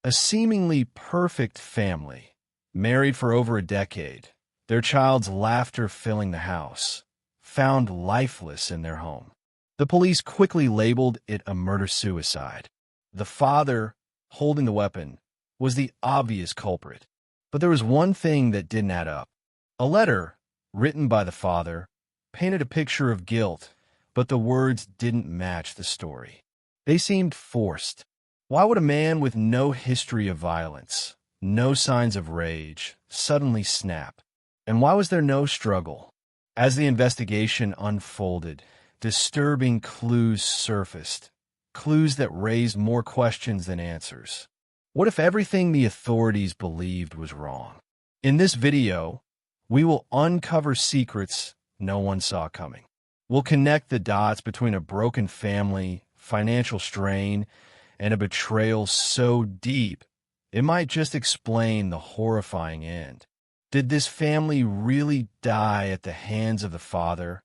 A seemingly perfect family, married for over a decade, their child's laughter filling the house, found lifeless in their home. The police quickly labeled it a murder-suicide. The father, holding the weapon, was the obvious culprit. But there was one thing that didn't add up. A letter, written by the father, painted a picture of guilt, but the words didn't match the story. They seemed forced. Why would a man with no history of violence, no signs of rage, suddenly snap? And why was there no struggle? As the investigation unfolded, disturbing clues surfaced, clues that raised more questions than answers. What if everything the authorities believed was wrong? In this video, we will uncover secrets no one saw coming. We'll connect the dots between a broken family, financial strain, and a betrayal so deep, it might just explain the horrifying end. Did this family really die at the hands of the father?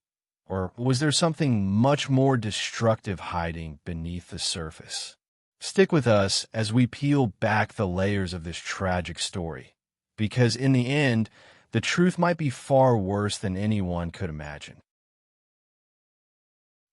Or was there something much more destructive hiding beneath the surface? Stick with us as we peel back the layers of this tragic story, because in the end, the truth might be far worse than anyone could imagine.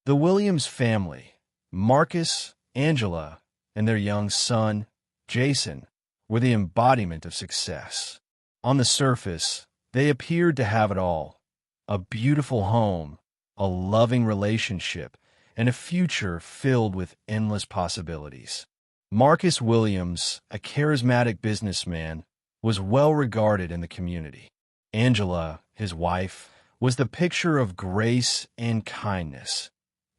The Williams family, Marcus, Angela, and their young son, Jason, were the embodiment of success. On the surface, they appeared to have it all: a beautiful home, a loving relationship, and a future filled with endless possibilities. Marcus Williams, a charismatic businessman, was well regarded in the community. Angela, his wife, was the picture of grace and kindness,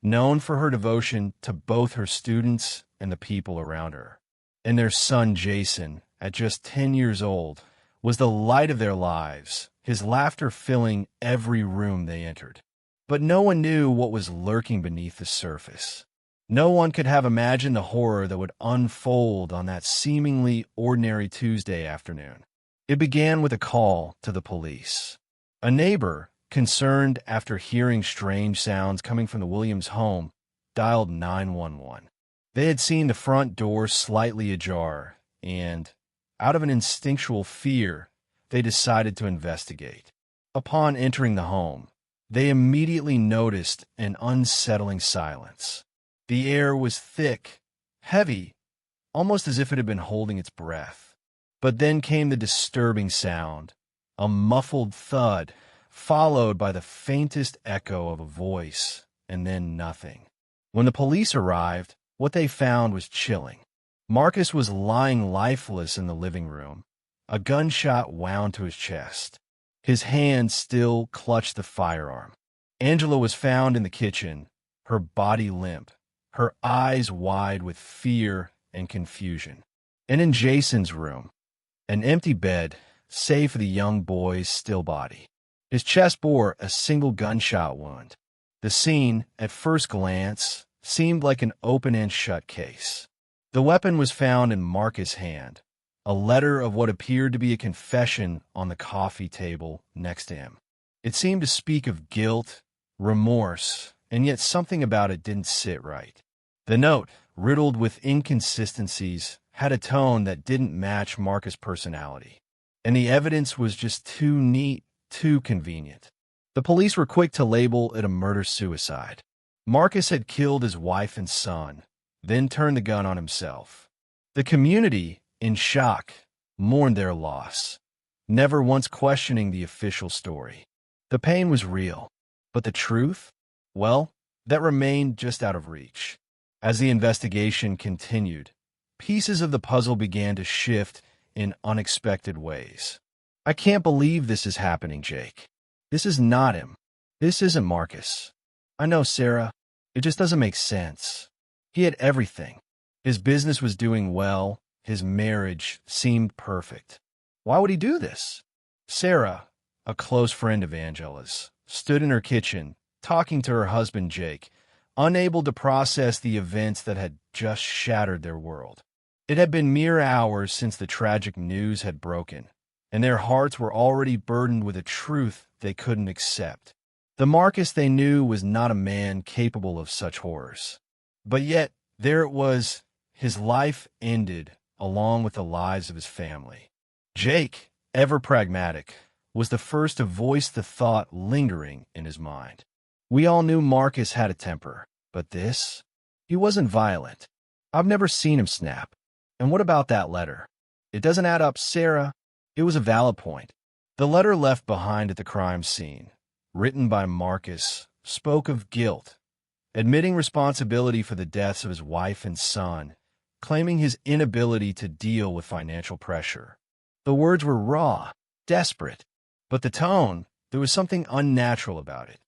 known for her devotion to both her students and the people around her. And their son Jason, at just 10 years old, was the light of their lives, his laughter filling every room they entered. But no one knew what was lurking beneath the surface. No one could have imagined the horror that would unfold on that seemingly ordinary Tuesday afternoon. It began with a call to the police. A neighbor, concerned after hearing strange sounds coming from the Williams home, dialed 911. They had seen the front door slightly ajar, and, out of an instinctual fear, they decided to investigate. Upon entering the home, they immediately noticed an unsettling silence. The air was thick, heavy, almost as if it had been holding its breath. But then came the disturbing sound, a muffled thud, followed by the faintest echo of a voice, and then nothing. When the police arrived, what they found was chilling. Marcus was lying lifeless in the living room, a gunshot wound to his chest. His hand still clutched the firearm. Angela was found in the kitchen, her body limp, her eyes wide with fear and confusion. And in Jason's room, an empty bed, save for the young boy's still body. His chest bore a single gunshot wound. The scene, at first glance, seemed like an open and shut case. The weapon was found in Marcus' hand, a letter of what appeared to be a confession on the coffee table next to him. It seemed to speak of guilt, remorse, and yet something about it didn't sit right. The note, riddled with inconsistencies, had a tone that didn't match Marcus' personality, and the evidence was just too neat, too convenient. The police were quick to label it a murder-suicide. Marcus had killed his wife and son, then turned the gun on himself. The community, in shock, mourned their loss, never once questioning the official story. The pain was real, but the truth? Well, that remained just out of reach. As the investigation continued, pieces of the puzzle began to shift in unexpected ways. I can't believe this is happening, Jake. This is not him. This isn't Marcus. I know, Sarah. It just doesn't make sense. He had everything. His business was doing well. His marriage seemed perfect. Why would he do this? Sarah, a close friend of Angela's, stood in her kitchen, talking to her husband Jake, unable to process the events that had just shattered their world. It had been mere hours since the tragic news had broken, and their hearts were already burdened with a truth they couldn't accept. The Marcus they knew was not a man capable of such horrors. But yet, there it was, his life ended, along with the lives of his family. Jake, ever pragmatic, was the first to voice the thought lingering in his mind. We all knew Marcus had a temper, but this? He wasn't violent. I've never seen him snap. And what about that letter? It doesn't add up, Sarah. It was a valid point. The letter left behind at the crime scene, written by Marcus, spoke of guilt, admitting responsibility for the deaths of his wife and son, claiming his inability to deal with financial pressure. The words were raw, desperate, but the tone, there was something unnatural about it.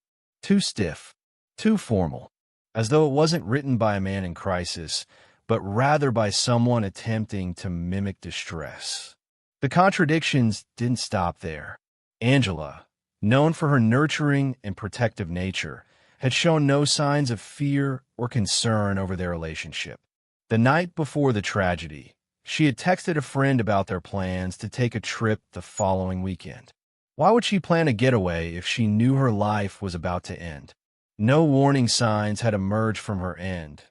Too stiff, too formal, as though it wasn't written by a man in crisis, but rather by someone attempting to mimic distress. The contradictions didn't stop there. Angela, known for her nurturing and protective nature, had shown no signs of fear or concern over their relationship. The night before the tragedy, she had texted a friend about their plans to take a trip the following weekend. Why would she plan a getaway if she knew her life was about to end? No warning signs had emerged from her end.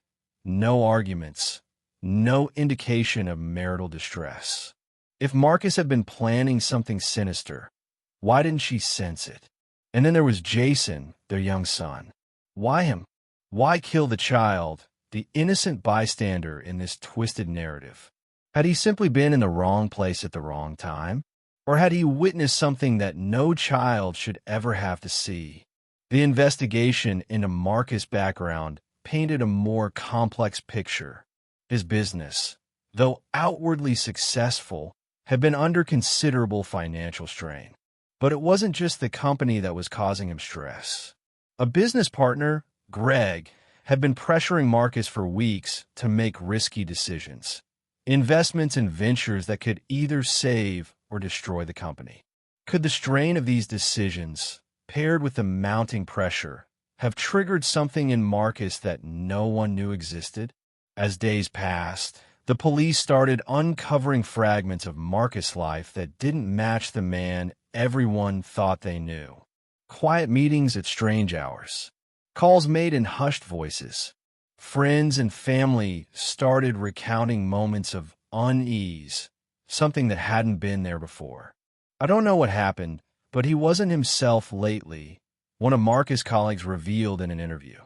No arguments. No indication of marital distress. If Marcus had been planning something sinister, why didn't she sense it? And then there was Jason, their young son. Why him? Why kill the child, the innocent bystander in this twisted narrative? Had he simply been in the wrong place at the wrong time? Or had he witnessed something that no child should ever have to see? The investigation into Marcus' background painted a more complex picture. His business, though outwardly successful, had been under considerable financial strain. But it wasn't just the company that was causing him stress. A business partner, Greg, had been pressuring Marcus for weeks to make risky decisions. Investments in ventures that could either save or destroy the company. Could the strain of these decisions, paired with the mounting pressure, have triggered something in Marcus that no one knew existed? As days passed, the police started uncovering fragments of Marcus' life that didn't match the man everyone thought they knew. Quiet meetings at strange hours. Calls made in hushed voices. Friends and family started recounting moments of unease, something that hadn't been there before. I don't know what happened, but he wasn't himself lately, one of Marcus' colleagues revealed in an interview.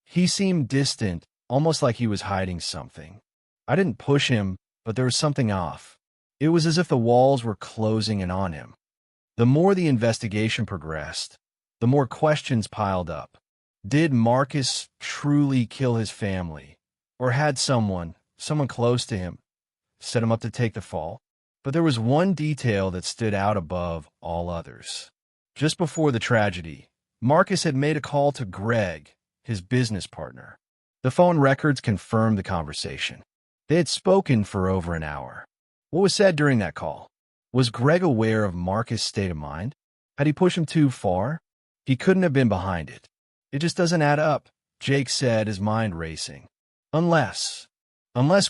He seemed distant, almost like he was hiding something. I didn't push him, but there was something off. It was as if the walls were closing in on him. The more the investigation progressed, the more questions piled up. Did Marcus truly kill his family? Or had someone close to him, set him up to take the fall? But there was one detail that stood out above all others. Just before the tragedy, Marcus had made a call to Greg, his business partner. The phone records confirmed the conversation. They had spoken for over an hour. What was said during that call? Was Greg aware of Marcus' state of mind? Had he pushed him too far? He couldn't have been behind it. It just doesn't add up, Jake said, his mind racing. Unless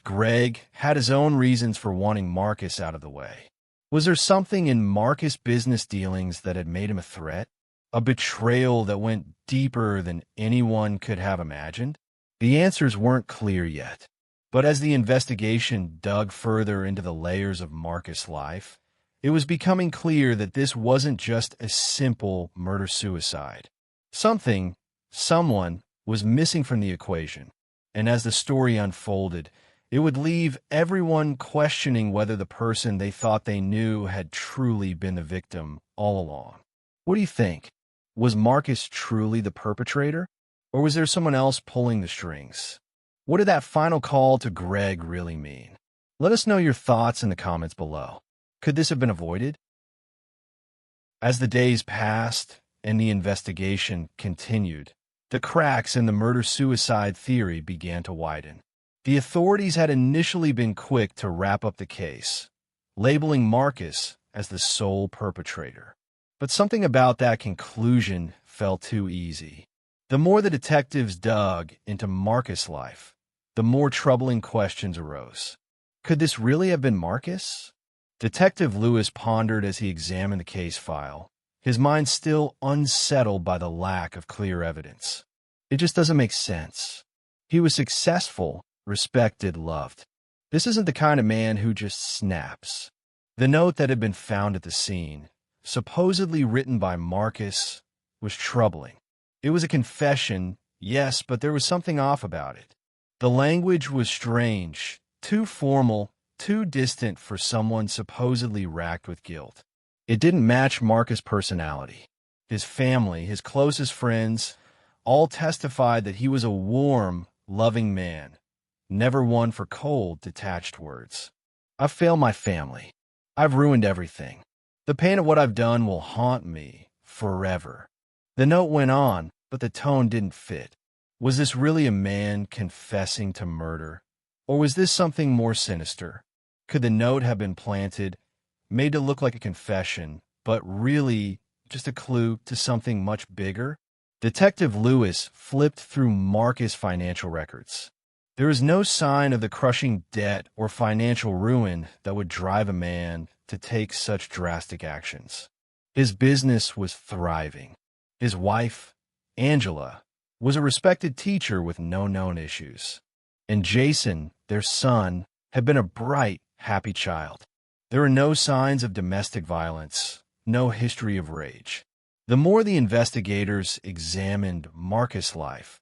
Greg had his own reasons for wanting Marcus out of the way. Was there something in Marcus' business dealings that had made him a threat? A betrayal that went deeper than anyone could have imagined? The answers weren't clear yet. But as the investigation dug further into the layers of Marcus' life, it was becoming clear that this wasn't just a simple murder-suicide. Someone was missing from the equation. And as the story unfolded, it would leave everyone questioning whether the person they thought they knew had truly been the victim all along. What do you think? Was Marcus truly the perpetrator? Or was there someone else pulling the strings? What did that final call to Greg really mean? Let us know your thoughts in the comments below. Could this have been avoided? As the days passed and the investigation continued, the cracks in the murder-suicide theory began to widen. The authorities had initially been quick to wrap up the case, labeling Marcus as the sole perpetrator. But something about that conclusion felt too easy. The more the detectives dug into Marcus' life, the more troubling questions arose. Could this really have been Marcus? Detective Lewis pondered as he examined the case file, his mind still unsettled by the lack of clear evidence. It just doesn't make sense. He was successful, respected, loved. This isn't the kind of man who just snaps. The note that had been found at the scene, supposedly written by Marcus, was troubling. It was a confession, yes, but there was something off about it. The language was strange, too formal, too distant for someone supposedly racked with guilt. It didn't match Marcus' personality. His family, his closest friends, all testified that he was a warm, loving man, never one for cold, detached words. I've failed my family. I've ruined everything. The pain of what I've done will haunt me forever. The note went on, but the tone didn't fit. Was this really a man confessing to murder? Or was this something more sinister? Could the note have been planted, made to look like a confession, but really just a clue to something much bigger? Detective Lewis flipped through Marcus' financial records. There was no sign of the crushing debt or financial ruin that would drive a man to take such drastic actions. His business was thriving. His wife, Angela, was a respected teacher with no known issues. And Jason, their son, had been a bright, happy child. There were no signs of domestic violence, no history of rage. The more the investigators examined Marcus' life,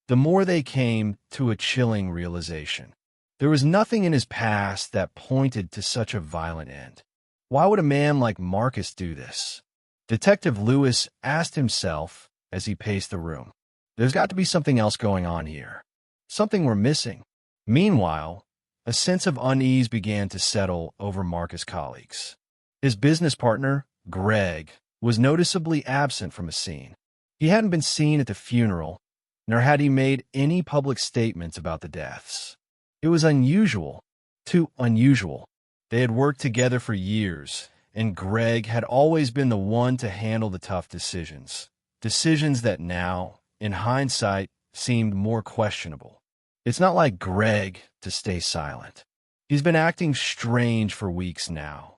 the more they came to a chilling realization. There was nothing in his past that pointed to such a violent end. Why would a man like Marcus do this? Detective Lewis asked himself as he paced the room. There's got to be something else going on here. Something we're missing. Meanwhile, a sense of unease began to settle over Marcus' colleagues. His business partner, Greg, was noticeably absent from the scene. He hadn't been seen at the funeral, nor had he made any public statements about the deaths. It was unusual, too unusual. They had worked together for years, and Greg had always been the one to handle the tough decisions. Decisions that now, in hindsight, seemed more questionable. It's not like Greg to stay silent. He's been acting strange for weeks now.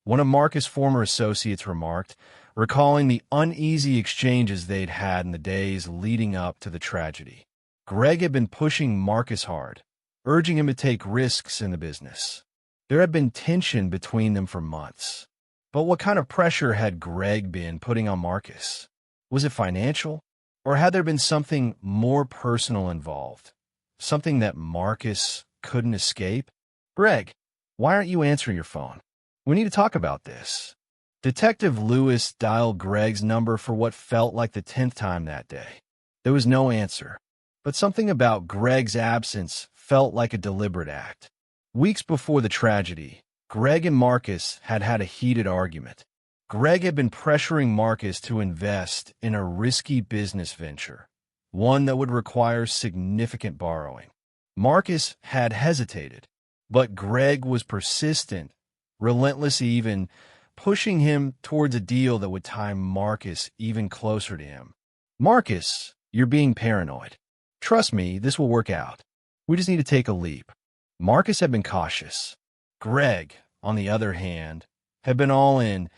One of Marcus' former associates remarked, recalling the uneasy exchanges they'd had in the days leading up to the tragedy. Greg had been pushing Marcus hard, urging him to take risks in the business. There had been tension between them for months. But what kind of pressure had Greg been putting on Marcus? Was it financial? Or had there been something more personal involved? Something that Marcus couldn't escape? Greg, why aren't you answering your phone? We need to talk about this. Detective Lewis dialed Greg's number for what felt like the 10th time that day. There was no answer, but something about Greg's absence felt like a deliberate act. Weeks before the tragedy, Greg and Marcus had had a heated argument. Greg had been pressuring Marcus to invest in a risky business venture, one that would require significant borrowing. Marcus had hesitated, but Greg was persistent, relentless, even pushing him towards a deal that would tie Marcus even closer to him. Marcus, you're being paranoid. Trust me, this will work out. We just need to take a leap. Marcus had been cautious. Greg, on the other hand, had been all in,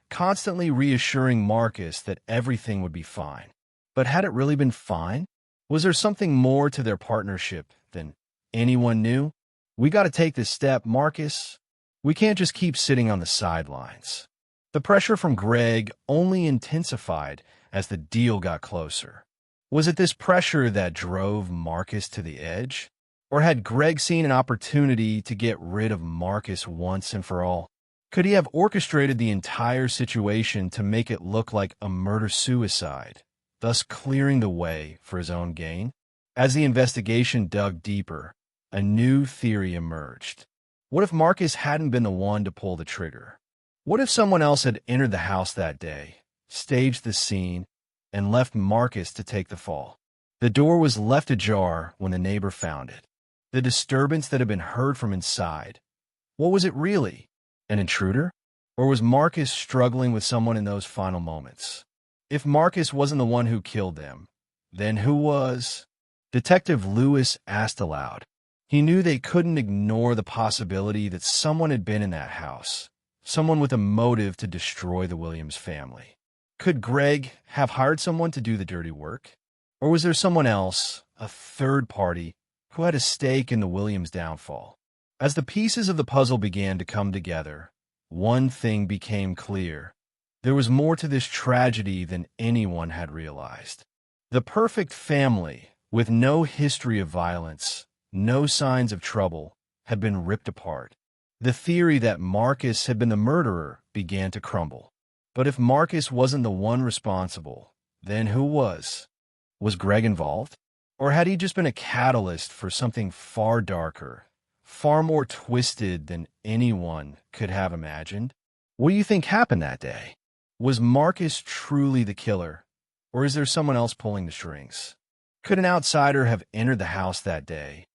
constantly reassuring Marcus that everything would be fine. But had it really been fine? Was there something more to their partnership than anyone knew? We got to take this step, Marcus. We can't just keep sitting on the sidelines. The pressure from Greg only intensified as the deal got closer. Was it this pressure that drove Marcus to the edge? Or had Greg seen an opportunity to get rid of Marcus once and for all? Could he have orchestrated the entire situation to make it look like a murder-suicide, thus clearing the way for his own gain? As the investigation dug deeper, a new theory emerged. What if Marcus hadn't been the one to pull the trigger? What if someone else had entered the house that day, staged the scene, and left Marcus to take the fall? The door was left ajar when the neighbor found it. The disturbance that had been heard from inside. What was it really? An intruder? Or was Marcus struggling with someone in those final moments? If Marcus wasn't the one who killed them, then who was? Detective Lewis asked aloud. He knew they couldn't ignore the possibility that someone had been in that house, someone with a motive to destroy the Williams family. Could Greg have hired someone to do the dirty work? Or was there someone else, a third party, who had a stake in the Williams' downfall? As the pieces of the puzzle began to come together, one thing became clear. There was more to this tragedy than anyone had realized. The perfect family, with no history of violence, no signs of trouble, had been ripped apart. The theory that Marcus had been the murderer began to crumble. But if Marcus wasn't the one responsible, then who was? Was Greg involved? Or had he just been a catalyst for something far darker, far more twisted than anyone could have imagined? What do you think happened that day? Was Marcus truly the killer, or is there someone else pulling the strings? Could an outsider have entered the house that day?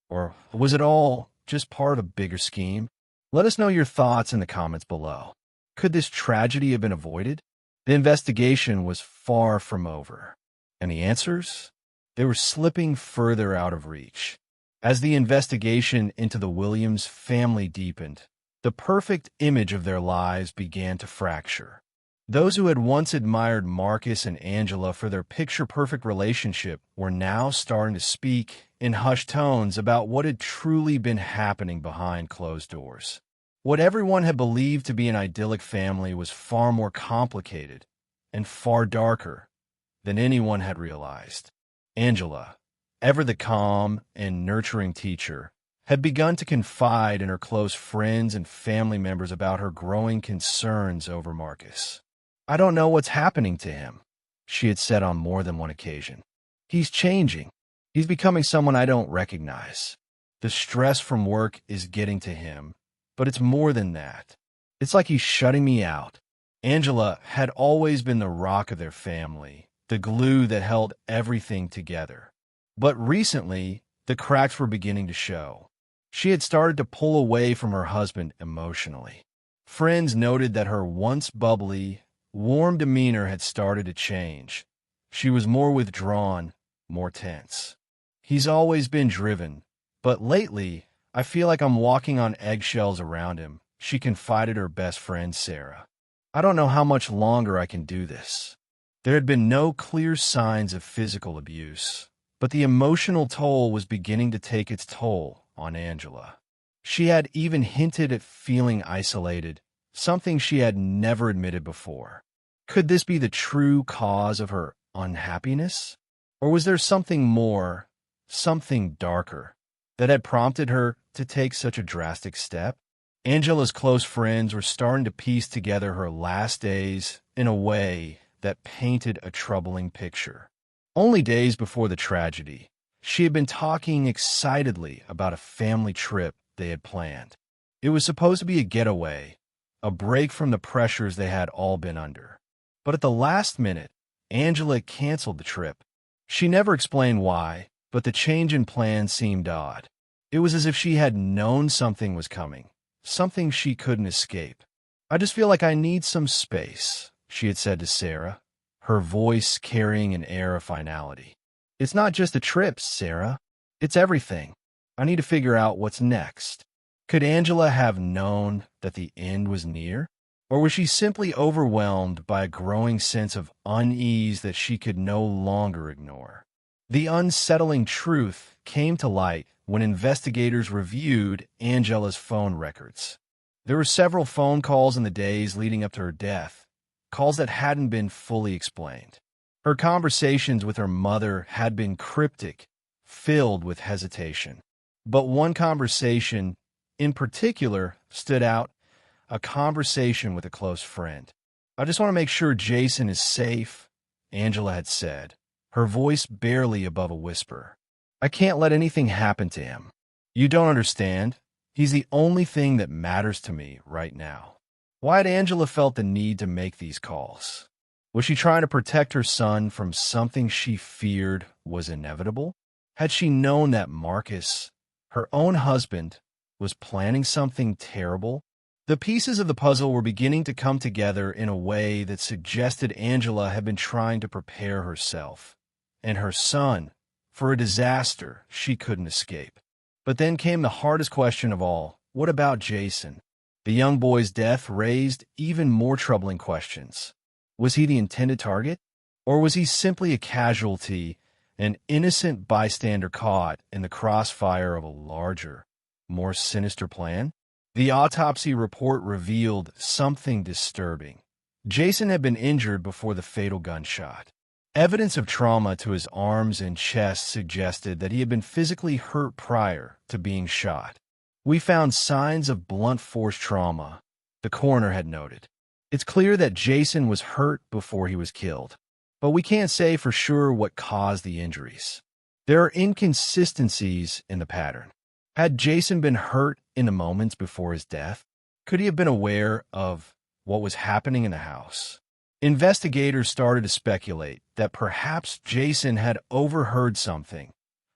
Or was it all just part of a bigger scheme? Let us know your thoughts in the comments below. Could this tragedy have been avoided? The investigation was far from over. And the answers? They were slipping further out of reach. As the investigation into the Williams family deepened, the perfect image of their lives began to fracture. Those who had once admired Marcus and Angela for their picture-perfect relationship were now starting to speak in hushed tones about what had truly been happening behind closed doors. What everyone had believed to be an idyllic family was far more complicated and far darker than anyone had realized. Angela, ever the calm and nurturing teacher, had begun to confide in her close friends and family members about her growing concerns over Marcus. "I don't know what's happening to him," she had said on more than one occasion. "He's changing. He's becoming someone I don't recognize. The stress from work is getting to him, but it's more than that. It's like he's shutting me out." Angela had always been the rock of their family, the glue that held everything together. But recently, the cracks were beginning to show. She had started to pull away from her husband emotionally. Friends noted that her once bubbly, warm demeanor had started to change. She was more withdrawn, more tense. "He's always been driven, but lately, I feel like I'm walking on eggshells around him," she confided her best friend, Sarah. "I don't know how much longer I can do this." There had been no clear signs of physical abuse, but the emotional toll was beginning to take its toll on Angela. She had even hinted at feeling isolated, something she had never admitted before. Could this be the true cause of her unhappiness? Or was there something more, something darker, that had prompted her to take such a drastic step? Angela's close friends were starting to piece together her last days in a way that painted a troubling picture. Only days before the tragedy, she had been talking excitedly about a family trip they had planned. It was supposed to be a getaway, a break from the pressures they had all been under. But at the last minute, Angela canceled the trip. She never explained why, but the change in plans seemed odd. It was as if she had known something was coming, something she couldn't escape. "I just feel like I need some space," she had said to Sarah, her voice carrying an air of finality. "It's not just a trip, Sarah. It's everything. I need to figure out what's next." Could Angela have known that the end was near? Or was she simply overwhelmed by a growing sense of unease that she could no longer ignore? The unsettling truth came to light when investigators reviewed Angela's phone records. There were several phone calls in the days leading up to her death, calls that hadn't been fully explained. Her conversations with her mother had been cryptic, filled with hesitation. But one conversation in particular stood out, a conversation with a close friend. "I just want to make sure Jason is safe," Angela had said, her voice barely above a whisper. "I can't let anything happen to him. You don't understand. He's the only thing that matters to me right now." Why had Angela felt the need to make these calls? Was she trying to protect her son from something she feared was inevitable? Had she known that Marcus, her own husband, was planning something terrible? The pieces of the puzzle were beginning to come together in a way that suggested Angela had been trying to prepare herself and her son for a disaster she couldn't escape. But then came the hardest question of all. What about Jason? The young boy's death raised even more troubling questions. Was he the intended target? Or was he simply a casualty, an innocent bystander caught in the crossfire of a larger, more sinister plan? The autopsy report revealed something disturbing. Jason had been injured before the fatal gunshot. Evidence of trauma to his arms and chest suggested that he had been physically hurt prior to being shot. We found signs of blunt force trauma, the coroner had noted. It's clear that Jason was hurt before he was killed, but we can't say for sure what caused the injuries. There are inconsistencies in the pattern. Had Jason been hurt in the moments before his death? Could he have been aware of what was happening in the house? Investigators started to speculate that perhaps Jason had overheard something,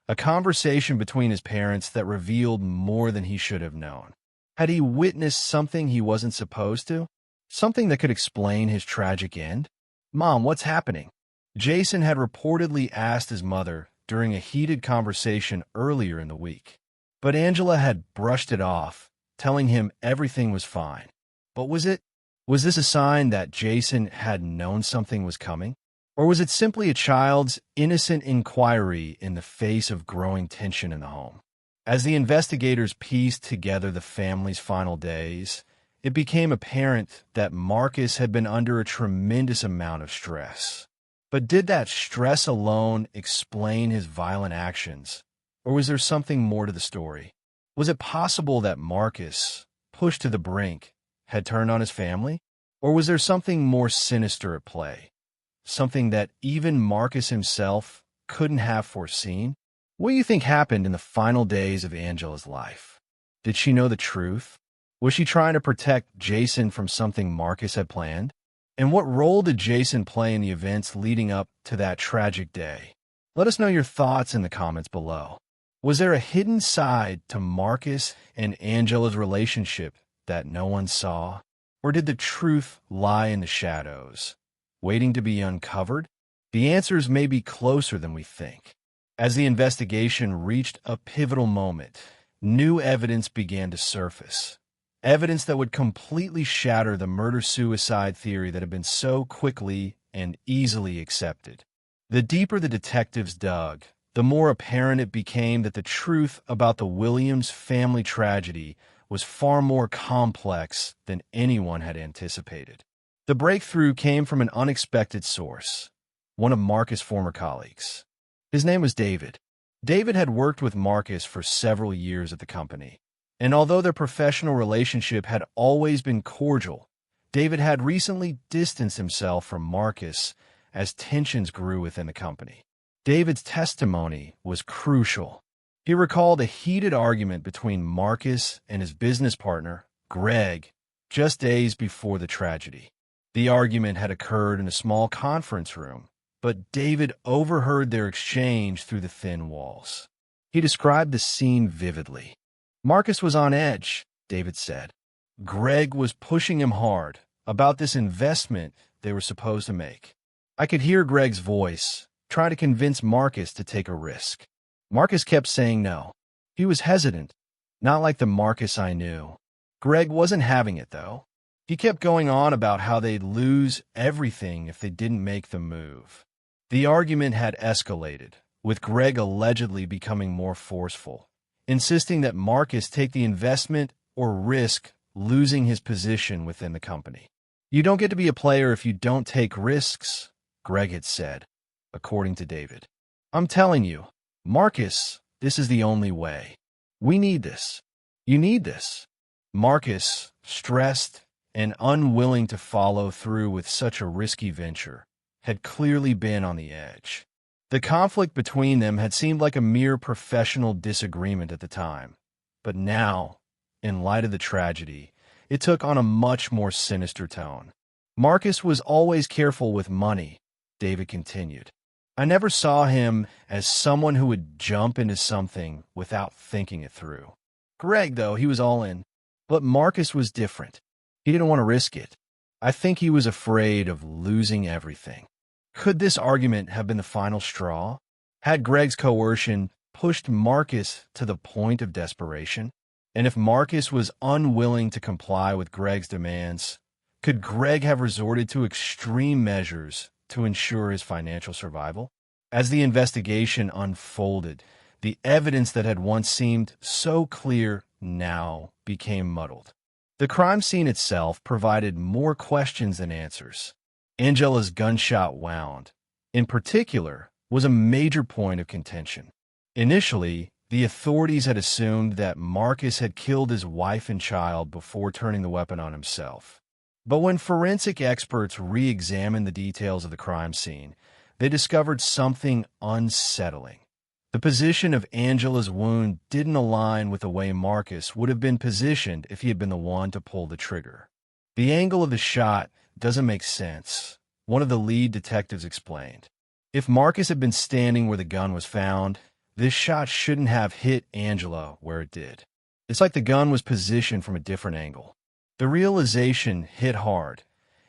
a conversation between his parents that revealed more than he should have known. Had he witnessed something he wasn't supposed to? Something that could explain his tragic end? "Mom, what's happening?" Jason had reportedly asked his mother during a heated conversation earlier in the week. But Angela had brushed it off, telling him everything was fine. But was this a sign that Jason had known something was coming? Or was it simply a child's innocent inquiry in the face of growing tension in the home? As the investigators pieced together the family's final days, it became apparent that Marcus had been under a tremendous amount of stress. But did that stress alone explain his violent actions? Or was there something more to the story? Was it possible that Marcus, pushed to the brink, had turned on his family? Or was there something more sinister at play? Something that even Marcus himself couldn't have foreseen? What do you think happened in the final days of Angela's life? Did she know the truth? Was she trying to protect Jason from something Marcus had planned? And what role did Jason play in the events leading up to that tragic day? Let us know your thoughts in the comments below. Was there a hidden side to Marcus and Angela's relationship that no one saw? Or did the truth lie in the shadows, waiting to be uncovered? The answers may be closer than we think. As the investigation reached a pivotal moment, new evidence began to surface. Evidence that would completely shatter the murder-suicide theory that had been so quickly and easily accepted. The deeper the detectives dug, the more apparent it became that the truth about the Williams family tragedy was far more complex than anyone had anticipated. The breakthrough came from an unexpected source, one of Marcus' former colleagues. His name was David. David had worked with Marcus for several years at the company. And although their professional relationship had always been cordial, David had recently distanced himself from Marcus as tensions grew within the company. David's testimony was crucial. He recalled a heated argument between Marcus and his business partner, Greg, just days before the tragedy. The argument had occurred in a small conference room, but David overheard their exchange through the thin walls. He described the scene vividly. Marcus was on edge, David said. Greg was pushing him hard about this investment they were supposed to make. I could hear Greg's voice, trying to convince Marcus to take a risk. Marcus kept saying no. He was hesitant, not like the Marcus I knew. Greg wasn't having it, though. He kept going on about how they'd lose everything if they didn't make the move. The argument had escalated, with Greg allegedly becoming more forceful, insisting that Marcus take the investment or risk losing his position within the company. "You don't get to be a player if you don't take risks," Greg had said, according to David. "I'm telling you, Marcus, this is the only way. We need this. You need this." Marcus, stressed and unwilling to follow through with such a risky venture, had clearly been on the edge. The conflict between them had seemed like a mere professional disagreement at the time, but now, in light of the tragedy, it took on a much more sinister tone. "Marcus was always careful with money," David continued. "I never saw him as someone who would jump into something without thinking it through. Greg, though, he was all in. But Marcus was different. He didn't want to risk it. I think he was afraid of losing everything." Could this argument have been the final straw? Had Greg's coercion pushed Marcus to the point of desperation? And if Marcus was unwilling to comply with Greg's demands, could Greg have resorted to extreme measures to ensure his financial survival? As the investigation unfolded, the evidence that had once seemed so clear now became muddled. The crime scene itself provided more questions than answers. Angela's gunshot wound, in particular, was a major point of contention. Initially, the authorities had assumed that Marcus had killed his wife and child before turning the weapon on himself. But when forensic experts re-examined the details of the crime scene, they discovered something unsettling. The position of Angela's wound didn't align with the way Marcus would have been positioned if he had been the one to pull the trigger. The angle of the shot doesn't make sense, one of the lead detectives explained. If Marcus had been standing where the gun was found, this shot shouldn't have hit Angela where it did. It's like the gun was positioned from a different angle. The realization hit hard.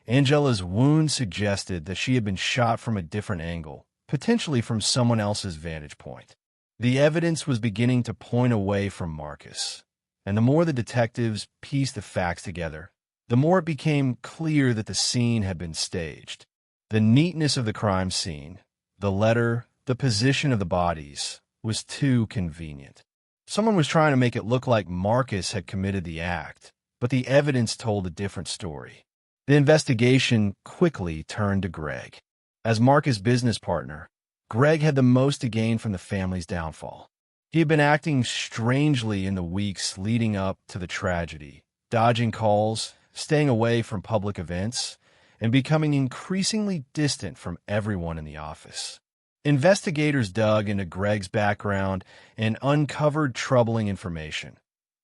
Angela's wound suggested that she had been shot from a different angle, potentially from someone else's vantage point. The evidence was beginning to point away from Marcus, and the more the detectives pieced the facts together, the more it became clear that the scene had been staged. The neatness of the crime scene, the letter, the position of the bodies, was too convenient. Someone was trying to make it look like Marcus had committed the act, but the evidence told a different story. The investigation quickly turned to Greg. As Marcus' business partner, Greg had the most to gain from the family's downfall. He had been acting strangely in the weeks leading up to the tragedy, dodging calls, staying away from public events, and becoming increasingly distant from everyone in the office. Investigators dug into Greg's background and uncovered troubling information.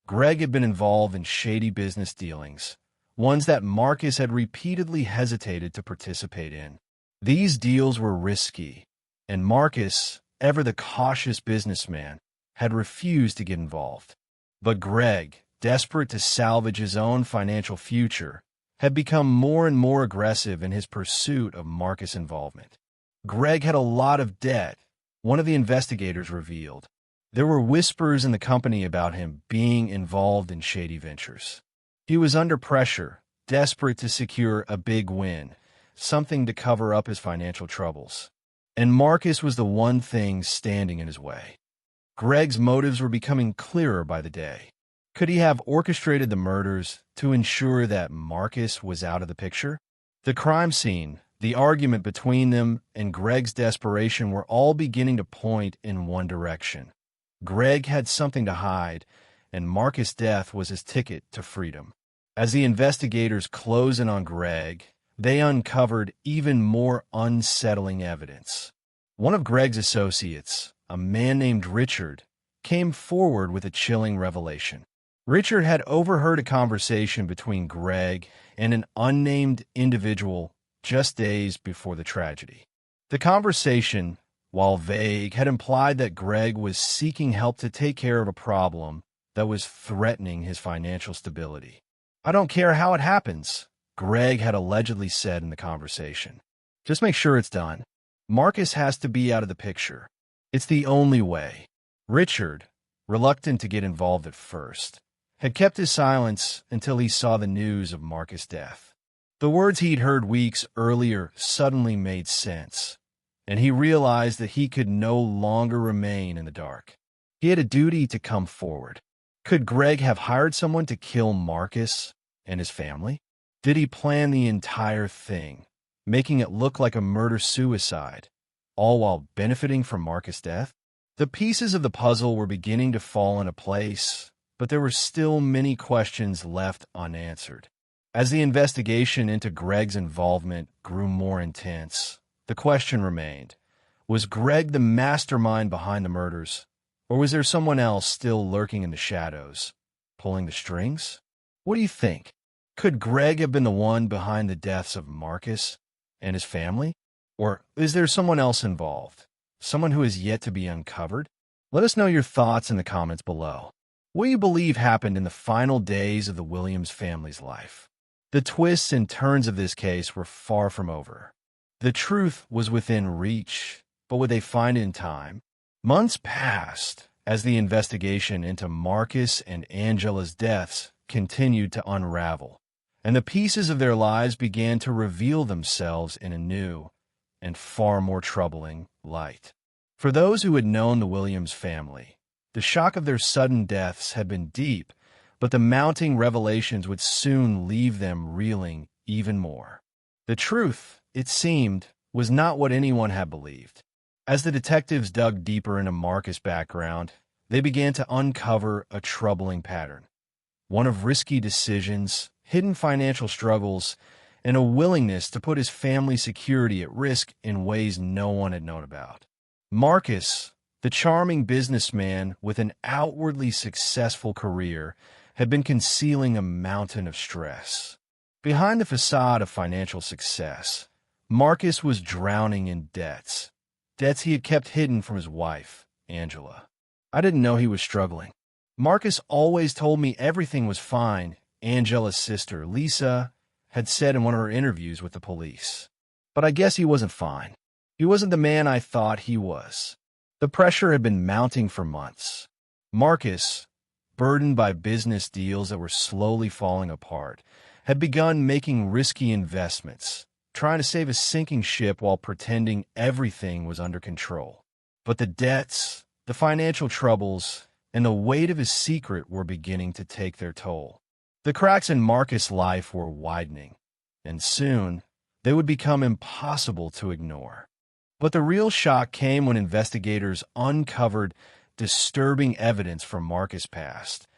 Greg had been involved in shady business dealings, ones that Marcus had repeatedly hesitated to participate in. These deals were risky, and Marcus, ever the cautious businessman, had refused to get involved. But Greg, desperate to salvage his own financial future, had become more and more aggressive in his pursuit of Marcus' involvement. Greg had a lot of debt, one of the investigators revealed. There were whispers in the company about him being involved in shady ventures. He was under pressure, desperate to secure a big win, something to cover up his financial troubles. And Marcus was the one thing standing in his way. Greg's motives were becoming clearer by the day. Could he have orchestrated the murders to ensure that Marcus was out of the picture? The crime scene, the argument between them, and Greg's desperation were all beginning to point in one direction. Greg had something to hide, and Marcus' death was his ticket to freedom. As the investigators closed in on Greg, they uncovered even more unsettling evidence. One of Greg's associates, a man named Richard, came forward with a chilling revelation. Richard had overheard a conversation between Greg and an unnamed individual just days before the tragedy. The conversation, while vague, had implied that Greg was seeking help to take care of a problem that was threatening his financial stability. "I don't care how it happens," Greg had allegedly said in the conversation. "Just make sure it's done. Marcus has to be out of the picture. It's the only way." Richard, reluctant to get involved at first, had kept his silence until he saw the news of Marcus' death. The words he'd heard weeks earlier suddenly made sense, and he realized that he could no longer remain in the dark. He had a duty to come forward. Could Greg have hired someone to kill Marcus and his family? Did he plan the entire thing, making it look like a murder-suicide, all while benefiting from Marcus' death? The pieces of the puzzle were beginning to fall into place, but there were still many questions left unanswered. As the investigation into Greg's involvement grew more intense, the question remained, was Greg the mastermind behind the murders, or was there someone else still lurking in the shadows, pulling the strings? What do you think? Could Greg have been the one behind the deaths of Marcus and his family? Or is there someone else involved, someone who is yet to be uncovered? Let us know your thoughts in the comments below. What do you believe happened in the final days of the Williams family's life? The twists and turns of this case were far from over. The truth was within reach, but would they find it in time? Months passed as the investigation into Marcus and Angela's deaths continued to unravel, and the pieces of their lives began to reveal themselves in a new and far more troubling light. For those who had known the Williams family, the shock of their sudden deaths had been deep but the mounting revelations would soon leave them reeling even more. The truth, it seemed, was not what anyone had believed. As the detectives dug deeper into Marcus' background, they began to uncover a troubling pattern. One of risky decisions, hidden financial struggles, and a willingness to put his family's security at risk in ways no one had known about. Marcus, the charming businessman with an outwardly successful career, had been concealing a mountain of stress. Behind the facade of financial success, Marcus was drowning in debts he had kept hidden from his wife, Angela. I didn't know he was struggling. Marcus always told me everything was fine, Angela's sister, Lisa, had said in one of her interviews with the police. But I guess he wasn't fine. He wasn't the man I thought he was. The pressure had been mounting for months. Marcus, burdened by business deals that were slowly falling apart, had begun making risky investments, trying to save a sinking ship while pretending everything was under control. But the debts, the financial troubles, and the weight of his secret were beginning to take their toll. The cracks in Marcus' life were widening, and soon they would become impossible to ignore. But the real shock came when investigators uncovered disturbing evidence from Marcus' past,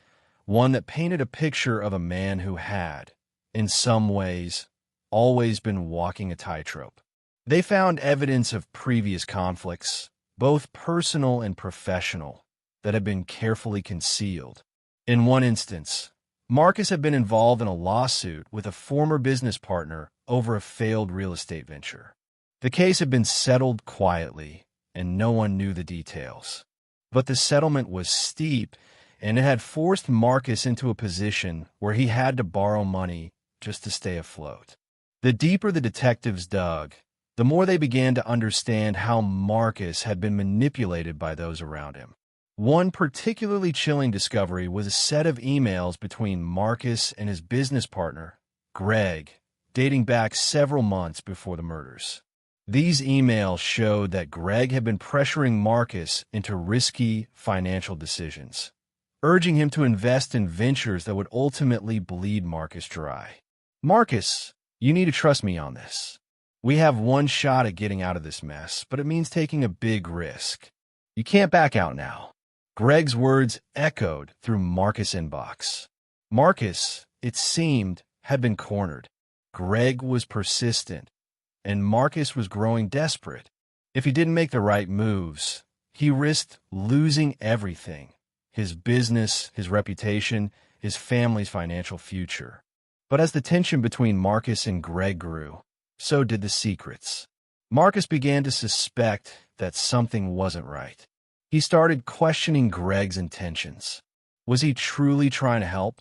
one that painted a picture of a man who had, in some ways, always been walking a tightrope. They found evidence of previous conflicts, both personal and professional, that had been carefully concealed. In one instance, Marcus had been involved in a lawsuit with a former business partner over a failed real estate venture. The case had been settled quietly, and no one knew the details. But the settlement was steep, and it had forced Marcus into a position where he had to borrow money just to stay afloat. The deeper the detectives dug, the more they began to understand how Marcus had been manipulated by those around him. One particularly chilling discovery was a set of emails between Marcus and his business partner, Greg, dating back several months before the murders. These emails showed that Greg had been pressuring Marcus into risky financial decisions, urging him to invest in ventures that would ultimately bleed Marcus dry. "Marcus, you need to trust me on this. We have one shot at getting out of this mess, but it means taking a big risk. You can't back out now." Greg's words echoed through Marcus' inbox. Marcus, it seemed, had been cornered. Greg was persistent, and Marcus was growing desperate. If he didn't make the right moves, he risked losing everything: his business, his reputation, his family's financial future. But as the tension between Marcus and Greg grew, so did the secrets. Marcus began to suspect that something wasn't right. He started questioning Greg's intentions. Was he truly trying to help,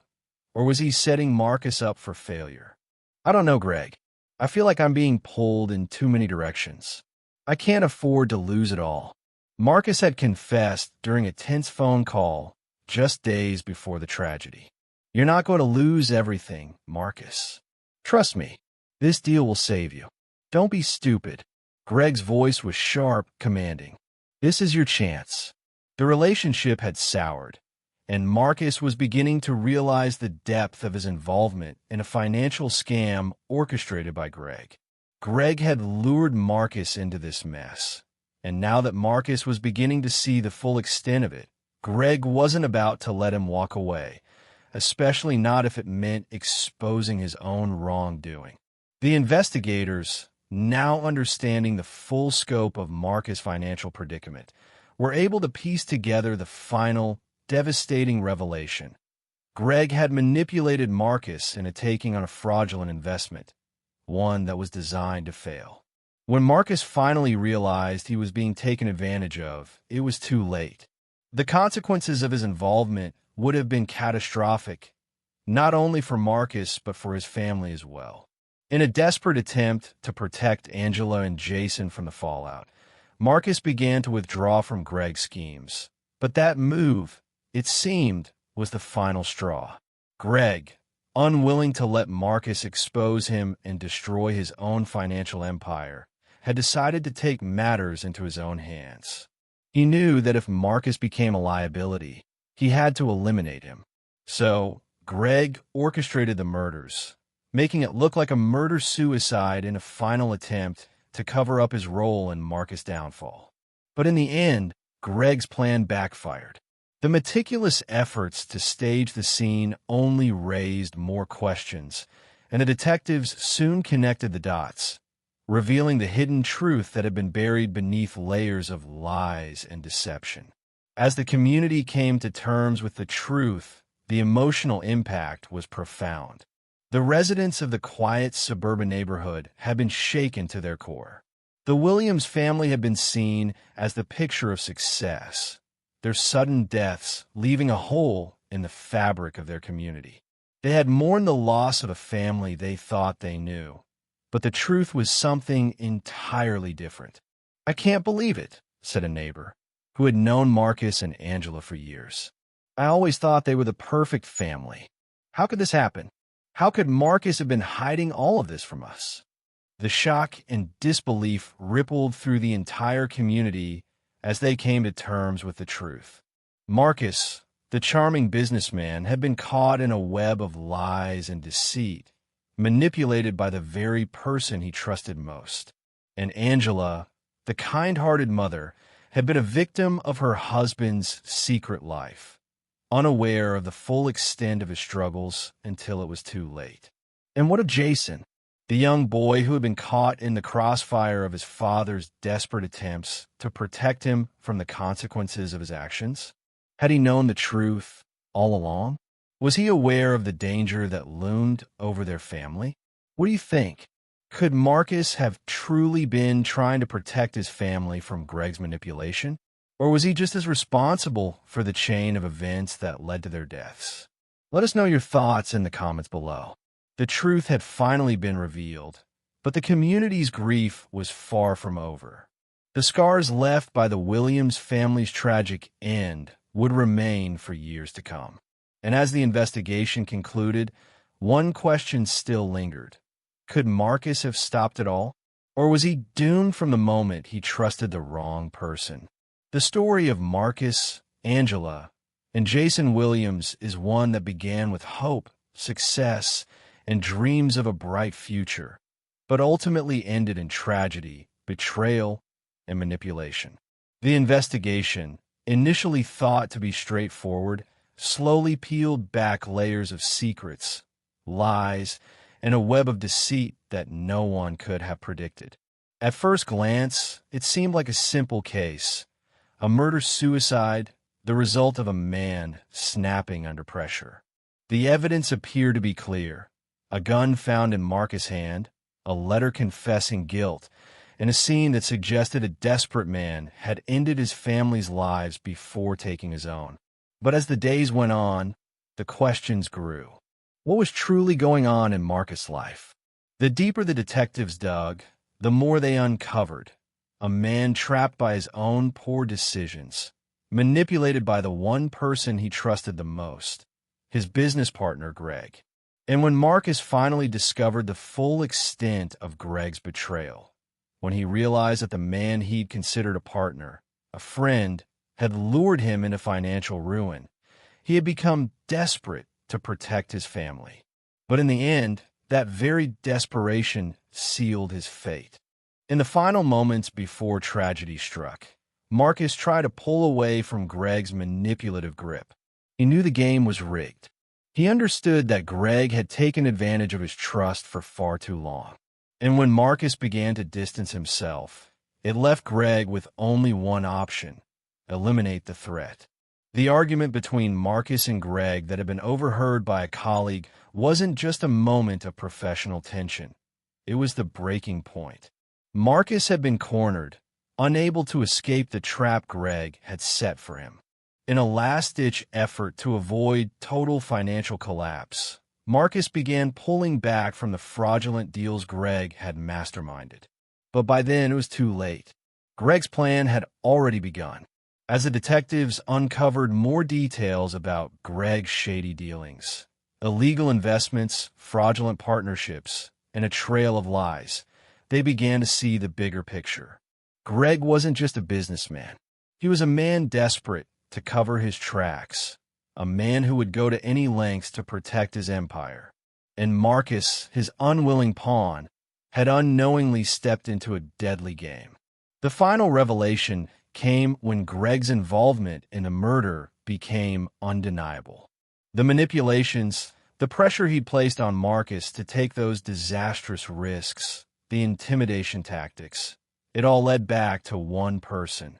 or was he setting Marcus up for failure? "I don't know, Greg. I feel like I'm being pulled in too many directions. I can't afford to lose it all." Marcus had confessed during a tense phone call just days before the tragedy. "You're not going to lose everything, Marcus. Trust me, this deal will save you. Don't be stupid." Greg's voice was sharp, commanding. "This is your chance." The relationship had soured, and Marcus was beginning to realize the depth of his involvement in a financial scam orchestrated by Greg. Greg had lured Marcus into this mess, and now that Marcus was beginning to see the full extent of it, Greg wasn't about to let him walk away, especially not if it meant exposing his own wrongdoing. The investigators, now understanding the full scope of Marcus' financial predicament, were able to piece together the final, devastating revelation. Greg had manipulated Marcus into taking on a fraudulent investment, one that was designed to fail. When Marcus finally realized he was being taken advantage of, it was too late. The consequences of his involvement would have been catastrophic, not only for Marcus but for his family as well. In a desperate attempt to protect Angela and Jason from the fallout, Marcus began to withdraw from Greg's schemes. But that move, it seemed, was the final straw. Greg, unwilling to let Marcus expose him and destroy his own financial empire, had decided to take matters into his own hands. He knew that if Marcus became a liability, he had to eliminate him. So, Greg orchestrated the murders, making it look like a murder-suicide in a final attempt to cover up his role in Marcus' downfall. But in the end, Greg's plan backfired. The meticulous efforts to stage the scene only raised more questions, and the detectives soon connected the dots, revealing the hidden truth that had been buried beneath layers of lies and deception. As the community came to terms with the truth, the emotional impact was profound. The residents of the quiet suburban neighborhood had been shaken to their core. The Williams family had been seen as the picture of success, their sudden deaths leaving a hole in the fabric of their community. They had mourned the loss of a family they thought they knew, but the truth was something entirely different. "I can't believe it," said a neighbor, who had known Marcus and Angela for years. "I always thought they were the perfect family. How could this happen? How could Marcus have been hiding all of this from us?" The shock and disbelief rippled through the entire community as they came to terms with the truth. Marcus, the charming businessman, had been caught in a web of lies and deceit, manipulated by the very person he trusted most. And Angela, the kind-hearted mother, had been a victim of her husband's secret life, unaware of the full extent of his struggles until it was too late. And what of Jason, the young boy who had been caught in the crossfire of his father's desperate attempts to protect him from the consequences of his actions? Had he known the truth all along? Was he aware of the danger that loomed over their family? What do you think? Could Marcus have truly been trying to protect his family from Greg's manipulation? Or was he just as responsible for the chain of events that led to their deaths? Let us know your thoughts in the comments below. The truth had finally been revealed, but the community's grief was far from over. The scars left by the Williams family's tragic end would remain for years to come. And as the investigation concluded, one question still lingered. Could Marcus have stopped it all? Or was he doomed from the moment he trusted the wrong person? The story of Marcus, Angela, and Jason Williams is one that began with hope, success, and dreams of a bright future, but ultimately ended in tragedy, betrayal, and manipulation. The investigation, initially thought to be straightforward, slowly peeled back layers of secrets, lies, and a web of deceit that no one could have predicted. At first glance, it seemed like a simple case, a murder-suicide, the result of a man snapping under pressure. The evidence appeared to be clear. A gun found in Marcus' hand, a letter confessing guilt, and a scene that suggested a desperate man had ended his family's lives before taking his own. But as the days went on, the questions grew. What was truly going on in Marcus' life? The deeper the detectives dug, the more they uncovered. A man trapped by his own poor decisions, manipulated by the one person he trusted the most, his business partner, Greg. And when Marcus finally discovered the full extent of Greg's betrayal, when he realized that the man he'd considered a partner, a friend, had lured him into financial ruin, he had become desperate to protect his family. But in the end, that very desperation sealed his fate. In the final moments before tragedy struck, Marcus tried to pull away from Greg's manipulative grip. He knew the game was rigged. He understood that Greg had taken advantage of his trust for far too long. And when Marcus began to distance himself, it left Greg with only one option: eliminate the threat. The argument between Marcus and Greg that had been overheard by a colleague wasn't just a moment of professional tension. It was the breaking point. Marcus had been cornered, unable to escape the trap Greg had set for him. In a last-ditch effort to avoid total financial collapse, Marcus began pulling back from the fraudulent deals Greg had masterminded. But by then it was too late. Greg's plan had already begun. As the detectives uncovered more details about Greg's shady dealings, illegal investments, fraudulent partnerships, and a trail of lies, they began to see the bigger picture. Greg wasn't just a businessman. He was a man desperate to cover his tracks, a man who would go to any lengths to protect his empire. And Marcus, his unwilling pawn, had unknowingly stepped into a deadly game. The final revelation came when Greg's involvement in a murder became undeniable. The manipulations, the pressure he'd placed on Marcus to take those disastrous risks, the intimidation tactics, it all led back to one person,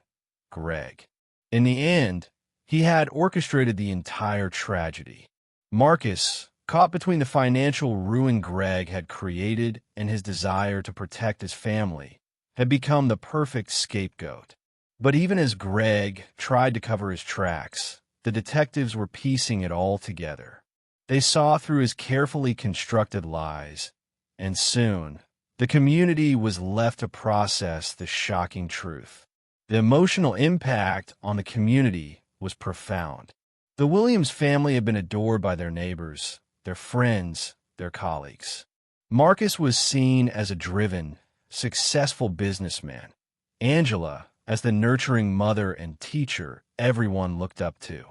Greg. In the end, he had orchestrated the entire tragedy. Marcus, caught between the financial ruin Greg had created and his desire to protect his family, had become the perfect scapegoat. But even as Greg tried to cover his tracks, the detectives were piecing it all together. They saw through his carefully constructed lies, and soon, the community was left to process the shocking truth. The emotional impact on the community was profound. The Williams family had been adored by their neighbors, their friends, their colleagues. Marcus was seen as a driven, successful businessman. Angela as the nurturing mother and teacher everyone looked up to.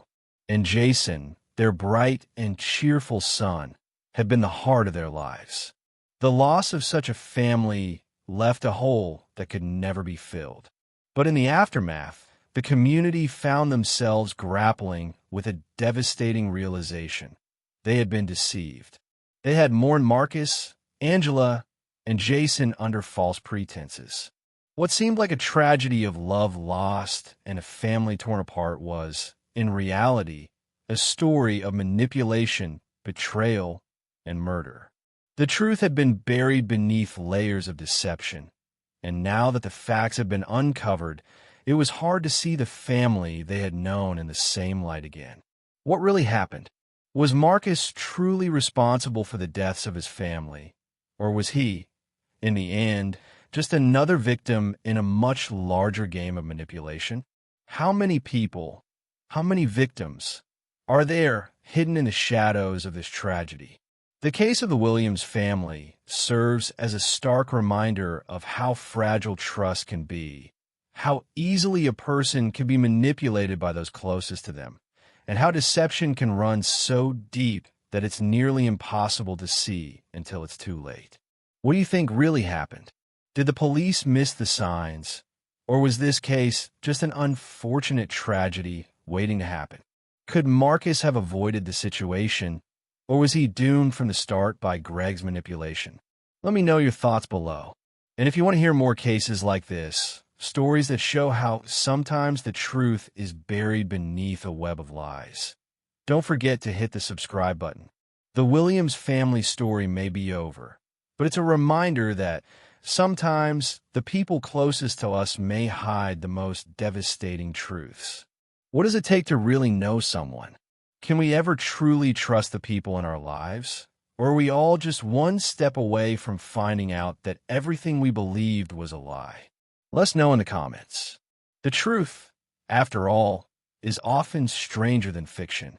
And Jason, their bright and cheerful son, had been the heart of their lives. The loss of such a family left a hole that could never be filled. But in the aftermath, the community found themselves grappling with a devastating realization. They had been deceived. They had mourned Marcus, Angela, and Jason under false pretenses. What seemed like a tragedy of love lost and a family torn apart was, in reality, a story of manipulation, betrayal, and murder. The truth had been buried beneath layers of deception, and now that the facts had been uncovered, it was hard to see the family they had known in the same light again. What really happened? Was Marcus truly responsible for the deaths of his family, or was he, in the end, just another victim in a much larger game of manipulation? How many people, how many victims, are there hidden in the shadows of this tragedy? The case of the Williams family serves as a stark reminder of how fragile trust can be, how easily a person can be manipulated by those closest to them, and how deception can run so deep that it's nearly impossible to see until it's too late. What do you think really happened? Did the police miss the signs, or was this case just an unfortunate tragedy waiting to happen? Could Marcus have avoided the situation, or was he doomed from the start by Greg's manipulation? Let me know your thoughts below. And if you want to hear more cases like this, stories that show how sometimes the truth is buried beneath a web of lies, don't forget to hit the subscribe button. The Williams family story may be over, but it's a reminder that sometimes the people closest to us may hide the most devastating truths. What does it take to really know someone? Can we ever truly trust the people in our lives? Or are we all just one step away from finding out that everything we believed was a lie? Let us know in the comments. The truth, after all, is often stranger than fiction.